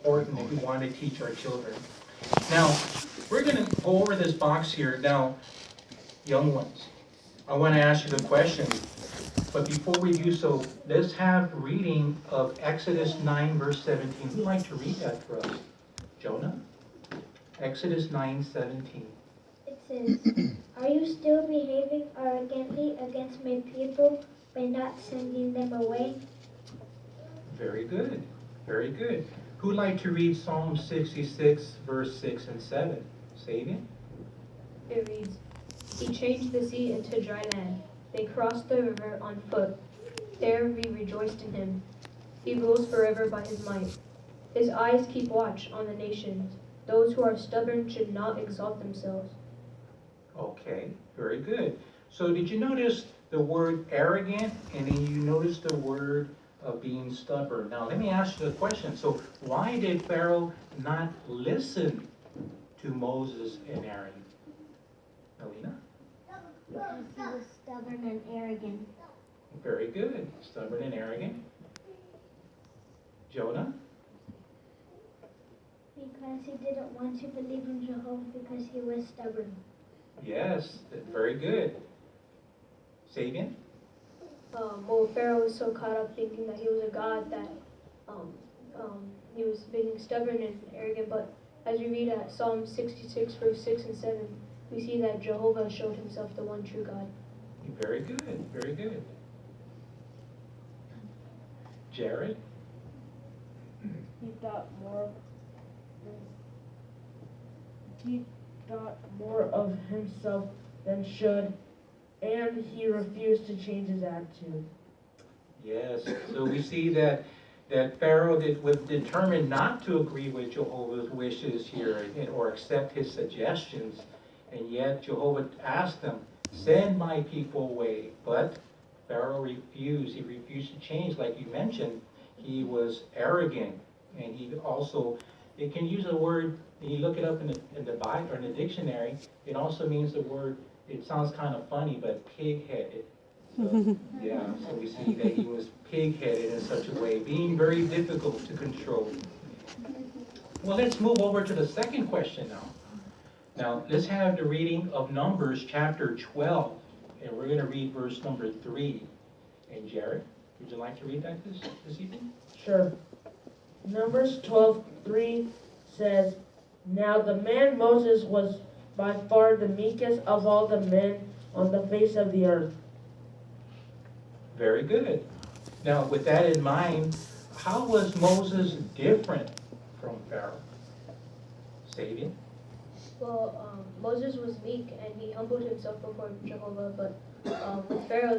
important if we want to teach our children. Now, we're going to go over this box here. Now, young ones, I want to ask you the question, but before we do so, let's have reading of Exodus 9, verse 17. Who'd like to read that for us? Jonah? Exodus 9:17. It says, "Are you still behaving arrogantly against my people by not sending them away?" Very good. Very good. Who'd like to read Psalm 66, verse 6 and 7? Sabian? It reads, "He changed the sea into dry land. They crossed the river on foot. There we rejoiced in him. He rules forever by his might. His eyes keep watch on the nations. Those who are stubborn should not exalt themselves." Okay, very good. So did you notice the word arrogant, and then you notice the word of being stubborn? Now let me ask you a question. So why did Pharaoh not listen to Moses and Aaron? Alina? Because he was stubborn and arrogant. Very good. Stubborn and arrogant. Jonah? Because he didn't want to believe in Jehovah because he was stubborn. Yes, very good. Sabian? Well, Pharaoh was so caught up thinking that he was a god that he was being stubborn and arrogant. But as we read at Psalm 66, verse 6 and 7, we see that Jehovah showed himself the one true God. Very good, very good. Jared? He thought more of himself than should, and he refused to change his attitude. Yes, so we see that Pharaoh was determined not to agree with Jehovah's wishes here or accept his suggestions, and yet Jehovah asked him, "Send my people away." But Pharaoh refused. He refused to change, like you mentioned. He was arrogant, and he also, it can use a word, and you look it up in the Bible or in the dictionary, it also means the word, it sounds kind of funny, but pig-headed. So, yeah, so we see that he was pig-headed in such a way, being very difficult to control. Well, let's move over to the second question now. Now, let's have the reading of Numbers chapter 12, and we're going to read verse number 3. And Jared, would you like to read that this evening? Sure. Numbers 12:3 says, "Now the man Moses was by far the meekest of all the men on the face of the earth." Very good. Now, with that in mind, how was Moses different from Pharaoh? Sabian? Well, Moses was meek and he humbled himself before Jehovah, but with Pharaoh,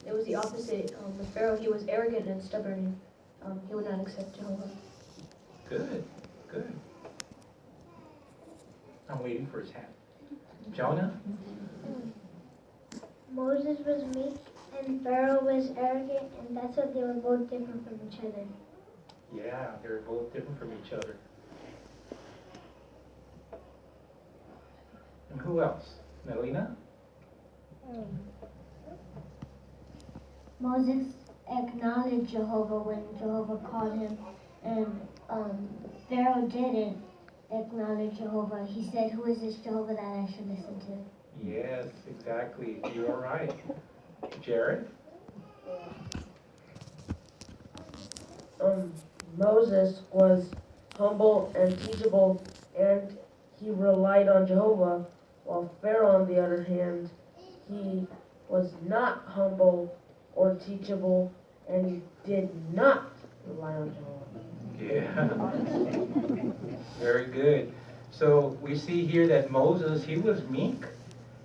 it was the opposite. With Pharaoh, he was arrogant and stubborn, and he would not accept Jehovah. Good, good. I'm waiting for his hand. Jonah? Moses was meek and Pharaoh was arrogant, and that's why they were both different from each other. Yeah, they're both different from each other. And who else? Melina? Moses acknowledged Jehovah when Jehovah called him, and Pharaoh didn't acknowledge Jehovah. He said, "Who is this Jehovah that I should listen to?" Yes, exactly. You are right. Jared? Moses was humble and teachable, and he relied on Jehovah, while Pharaoh, on the other hand, he was not humble or teachable, and he did not rely on Jehovah. Yeah. Very good. So we see here that Moses, he was meek.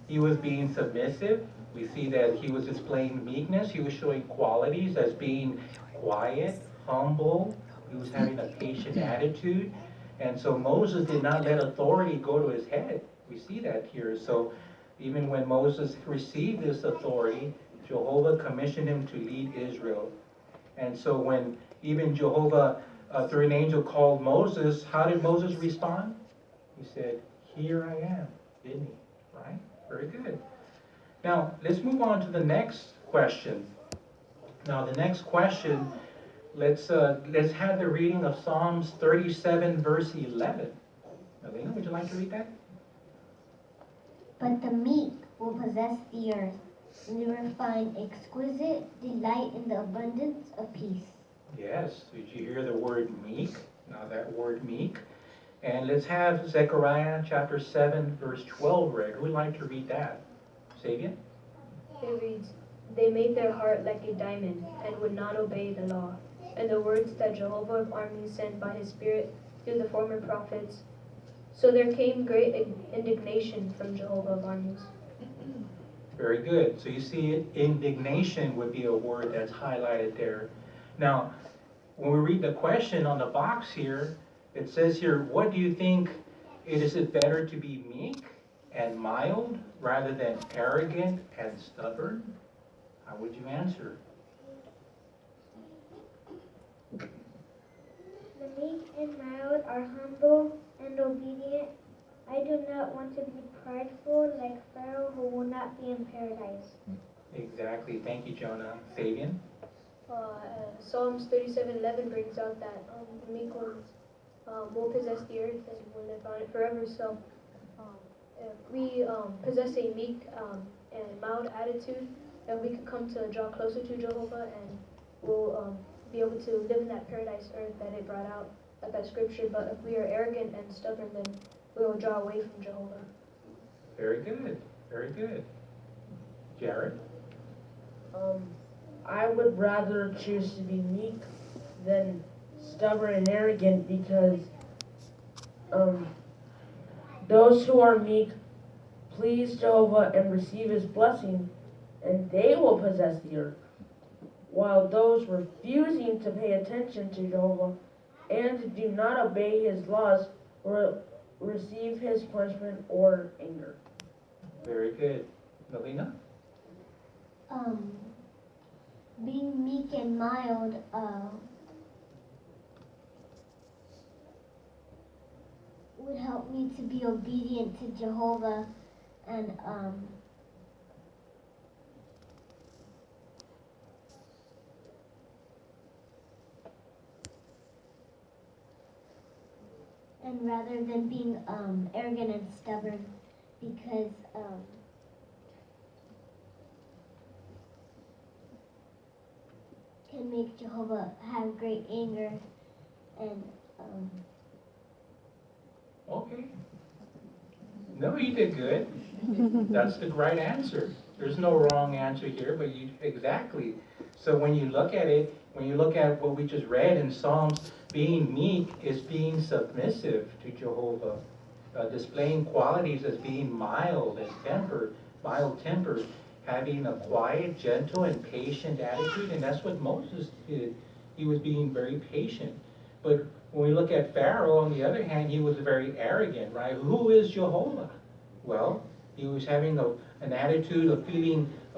He was being submissive. We see that he was displaying meekness. He was showing qualities as being quiet, humble. He was having a patient attitude. And so Moses did not let authority go to his head. We see that here. So even when Moses received this authority, Jehovah commissioned him to lead Israel. And so when even Jehovah, through an angel, called Moses, how did Moses respond? He said, "Here I am," didn't he? Right? Very good. Now, let's move on to the next question. Now, the next question, let's have the reading of Psalms 37, verse 11. Elena, would you like to read that? But the meek will possess the earth, and they will find exquisite delight in the abundance of peace. Yes, did you hear the word meek? Now that word meek. And let's have Zechariah chapter 7, verse 12 read. Who would like to read that? Sabian? It reads, "They made their heart like a diamond, and would not obey the law, and the words that Jehovah of armies sent by his Spirit through the former prophets. So there came great indignation from Jehovah of armies." Very good. So you see, indignation would be a word that's highlighted there. Now, when we read the question on the box here, it says here, what do you think? Is it better to be meek and mild rather than arrogant and stubborn? How would you answer? The meek and mild are humble and obedient. I do not want to be prideful like Pharaoh, who will not be in paradise. Exactly. Thank you, Jonah. Fabian? Psalms 37:11 brings out that the meek ones will possess the earth and will live on it forever. So if we possess a meek and mild attitude, then we can come to draw closer to Jehovah, and we'll be able to live in that paradise earth that it brought out at that scripture. But if we are arrogant and stubborn, then we will draw away from Jehovah. Very good. Very good. Jared? I would rather choose to be meek than stubborn and arrogant, because those who are meek please Jehovah and receive his blessing, and they will possess the earth, while those refusing to pay attention to Jehovah and do not obey his laws will receive his punishment or anger. Very good. Melina? Being meek and mild, would help me to be obedient to Jehovah, and rather than being arrogant and stubborn, because can make Jehovah have great anger, and Okay. No, you did good. That's the right answer. There's no wrong answer here, but you exactly. So when you look at it, when you look at what we just read in Psalms, being meek is being submissive to Jehovah, displaying qualities as being mild and mild-tempered, having a quiet, gentle, and patient attitude, and that's what Moses did. He was being very patient. But when we look at Pharaoh, on the other hand, he was very arrogant, right? Who is Jehovah? Well, he was having an attitude of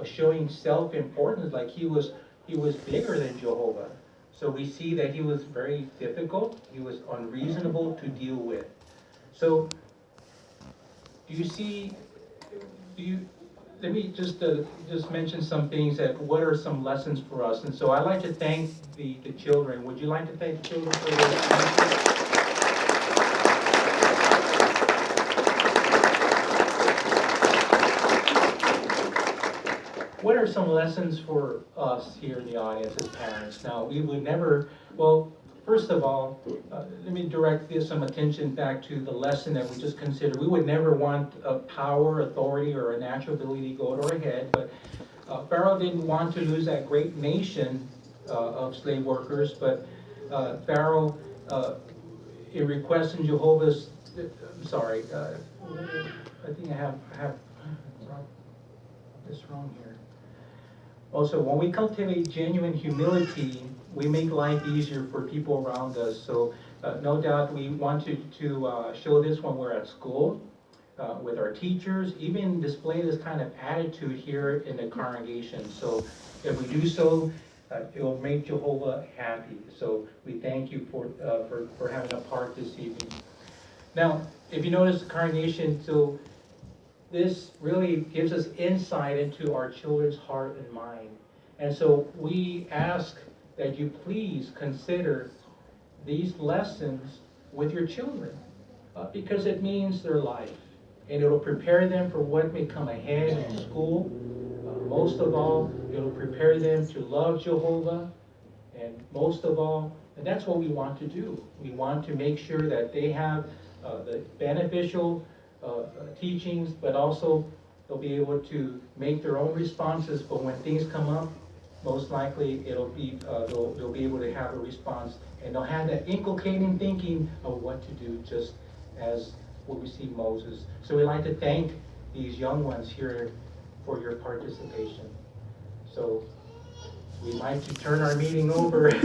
showing self-importance, like he was bigger than Jehovah. So we see that he was very difficult. He was unreasonable to deal with. So, let me just mention some things that what are some lessons for us. And so I'd like to thank the children. Would you like to thank the children for their answers? What are some lessons for us here in the audience as parents? Now, we would never, well, first of all, let me direct some attention back to the lesson that we just considered. We would never want a power, authority, or a natural ability to go to our head, but Pharaoh didn't want to lose that great nation of slave workers, but Pharaoh, in requesting Jehovah's, I'm sorry, I think I have this wrong here. Also, when we cultivate genuine humility, we make life easier for people around us. So no doubt we want to show this when we're at school, with our teachers, even display this kind of attitude here in the congregation. So if we do so, it will make Jehovah happy. So we thank you for having a part this evening. Now, if you notice the congregation, so this really gives us insight into our children's heart and mind. And so we ask that you please consider these lessons with your children, because it means their life, and it'll prepare them for what may come ahead in school. Most of all, it'll prepare them to love Jehovah, and most of all, and that's what we want to do. We want to make sure that they have the beneficial teachings, but also they'll be able to make their own responses. But when things come up, most likely it'll be they'll be able to have a response, and they'll have that inculcating thinking of what to do, just as what we see Moses. So we'd like to thank these young ones here for your participation. So we'd like to turn our meeting over. Thank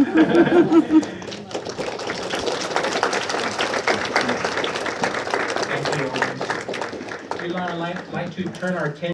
you, Owens. We'd like to turn our attention